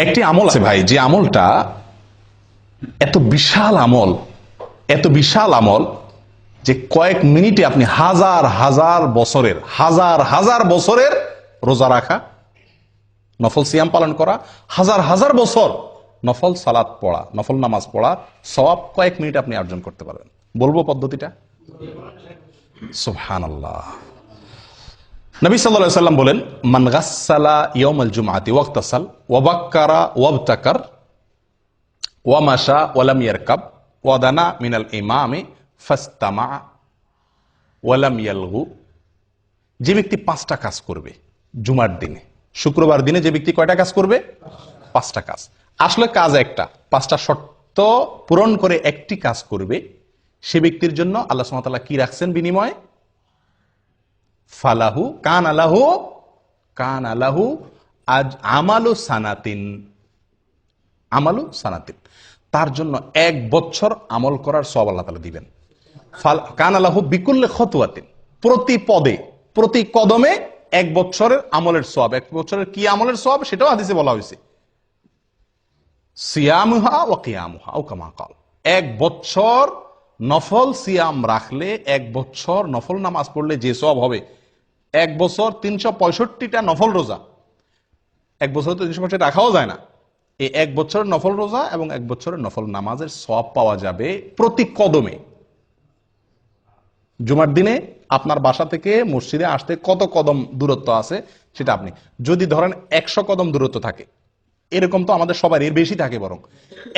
একটি আমল আছে ভাই, যে আমলটা এত বিশাল আমল, এত বিশাল আমল যে কয়েক মিনিটে আপনি হাজার হাজার বছরের রোজা রাখা, নফল সিয়াম পালন করা, হাজার হাজার বছর নফল সালাত পড়া, নফল নামাজ পড়া সওয়াব কয়েক মিনিট আপনি অর্জন করতে পারবেন। বলবো পদ্ধতিটা? সুবহানাল্লাহ। নবী সাল্লাল্লাহু আলাইহি ওয়াসাল্লাম বলেন, মান গাসসালা ইয়াউমাল জুমআতি ওয়াগতাসাল ওয়া বাক্কারা ওয়াবতাকার ওয়া মাশা ওয়া লাম ইয়ারকাব ওয়া দানা মিনাল ইমামি ফাস্তামা ওয়া লাম ইয়ালগু। যে ব্যক্তি 5টা কাজ করবে জুমার দিনে, শুক্রবার দিনে যে ব্যক্তি কয়টা কাজ করবে? 5টা কাজ। আসলে কাজ একটা, 5টা শর্ত পূরণ করে একটি কাজ করবে, সে ব্যক্তির জন্য আল্লাহ সুবহানাহু ওয়া তাআলা কি রাখছেন বিনিময়? ফালাহু কান আলাহু আজ আমালু সানাতিন, আমালু সানাতিন, তার জন্য 1 বছর আমল করার সওয়াব আল্লাহ তাআলা দিবেন। কান আলাহু বিকুল্লি খতওয়াতিন, প্রতি পদে প্রতি কদমে 1 বছরের আমলের সওয়াব। 1 বছরের কি আমলের সওয়াব সেটাও হাদিসে বলা হয়েছে, সিয়ামুহা ওয়া কিয়ামুহা ও কামা ক্বাল। 1 বছর নফল সিয়াম রাখলে, 1 বছর নফল নামাজ পড়লে যে সওয়াব হবে, 1 বছর 365টা নফল রোজা, 1 বছর তো 365 রাখাও যায় না, এই 1 বছরের নফল রোজা এবং 1 বছরের নফল নামাজের সওয়াব পাওয়া যাবে প্রতি কদমে। জুমার দিনে আপনার বাসা থেকে মসজিদে আসতে কত কদম দূরত্ব আছে সেটা আপনি যদি ধরেন 100 কদম দূরত্ব থাকে, এরকম তো আমাদের সবার এর বেশি থাকে, বরং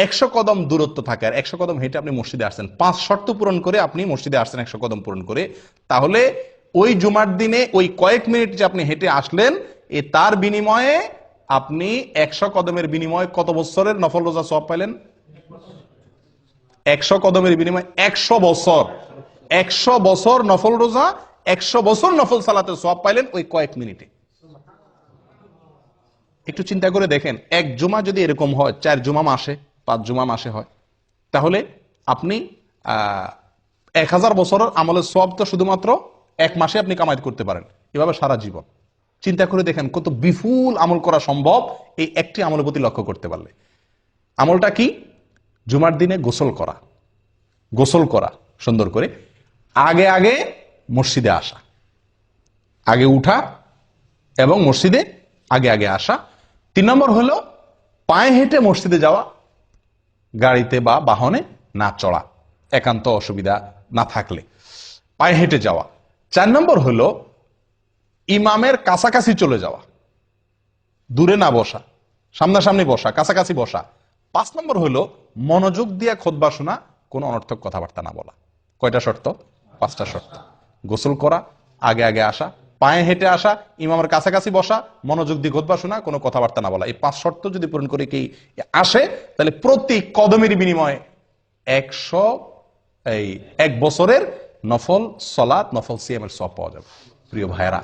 100 কদম দূরত্ব থাকে আর 100 কদম হেঁটে আপনি মসজিদে আসছেন, 5 শর্ত পূরণ করে আপনি মসজিদে আসছেন 100 কদম পূরণ করে, তাহলে ওই জুমার দিনে ওই কয়েক মিনিট যে আপনি হেঁটে আসলেন, তার বিনিময়ে আপনি 100 কদমের বিনিময়ে কত বছরের নফল রোজা সওয়াব পাইলেন? 100 কদমের বিনিময়ে 100 বছর, 100 বছর নফল রোজা, 100 বছর নফল সালাতের সওয়াব পাইলেন ওই কয়েক মিনিটে। একটু চিন্তা করে দেখেন, 1 জুমা যদি এরকম হয়, 4 জুমা মাসে, 5 জুমা মাসে হয়, তাহলে আপনি 1000 বছরের আমলের সওয়াব তো শুধুমাত্র 1 মাসে আপনি কামাই করতে পারেন, এভাবে সারা জীবন। চিন্তা করে দেখেন কত বিপুল আমল করা সম্ভব এই একটি আমলের প্রতি লক্ষ্য করতে পারলে। আমলটা কি? জুমার দিনে গোসল করা সুন্দর করে, আগে আগে মসজিদে আসা, আগে উঠা এবং মসজিদে আগে আগে আসা। 3 নম্বর হলো পায়ে হেঁটে মসজিদে যাওয়া, গাড়িতে বা বাহনে না চড়া, একান্ত অসুবিধা না থাকলে পায়ে হেঁটে যাওয়া। 4 নম্বর হলো ইমামের কাছাকাছি চলে যাওয়া, দূরে না বসা, সামনাসামনি বসা, কাছাকাছি বসা। 5 নম্বর হলো মনোযোগ দিয়ে খুতবা শোনা, কোনো অনর্থক কথাবার্তা না বলা। কয়টা শর্ত? 5টা শর্ত। গোসল করা, আগে আগে আসা, পায়ে হেঁটে আসা, ইমামের কাছাকাছি বসা, মনোযোগ দিয়ে খুতবা শোনা, কোনো কথাবার্তা না বলা। এই 5 শর্ত যদি পূরণ করে কি আসে, তাহলে প্রতি কদমের বিনিময়ে 1 বছরের নফল সালাত, নফল সিয়ামের সওয়াব পাওয়া যাবে। প্রিয় ভাইয়েরা,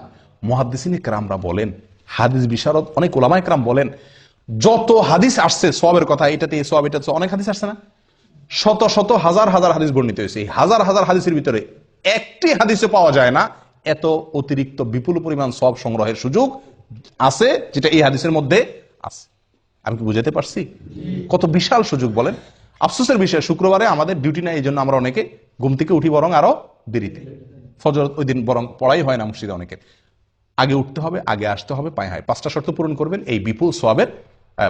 মুহাদ্দিসিন কেরামরা বলেন, হাদিস বিশারদ অনেক উলামায়ে কেরাম বলেন, যত হাদিস আসছে সওয়াবের কথা, এটাতে এই সওয়াব, এটাতে অনেক হাদিস আসছে না, শত শত হাজার হাজার হাদিস বর্ণিত হয়েছে। এই হাজার হাজার হাদিসের ভিতরে একটি হাদিসে পাওয়া যায় না এত অতিরিক্ত বিপুল পরিমাণ সওয়াব সংগ্রহের সুযোগ আছে যেটা এই হাদিসের মধ্যে আছে। আমি কি বুঝাতে পারছি? কত বিশাল সুযোগ বলেন। আফসোসের বিষয়, শুক্রবারে আমাদের ডিউটি নাই, এই জন্য আমরা অনেকে ঘুম থেকে উঠি বরং আরো দেরিতে, ফজর ওই দিন বরং পড়াই হয় না মসজিদে অনেকের। আগে উঠতে হবে, আগে আসতে হবে, পায়ে হয়। 5টা শর্ত পূরণ করবেন, এই বিপুল সওয়াবের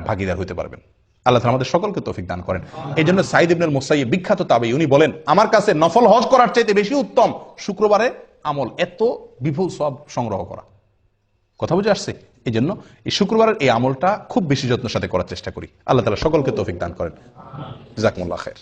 ভাগীদার হতে পারবেন। আল্লাহ তাআলা আমাদের সকলকে তৌফিক দান করেন। এই জন্য সাঈদ ইবনুল মুসাইয়্যিব, বিখ্যাত তাবেঈ, উনি বলেন, আমার কাছে নফল হজ করার চাইতে বেশি উত্তম শুক্রবারে আমল, এত বিপুল সওয়াব সংগ্রহ করা। কথা বুঝে আসছে? এই জন্য এই শুক্রবারের এই আমলটা খুব বেশি যত্নের সাথে করার চেষ্টা করি। আল্লাহ তাআলা সকলকে তৌফিক দান করেন। জাযাকুমুল্লাহ খায়র।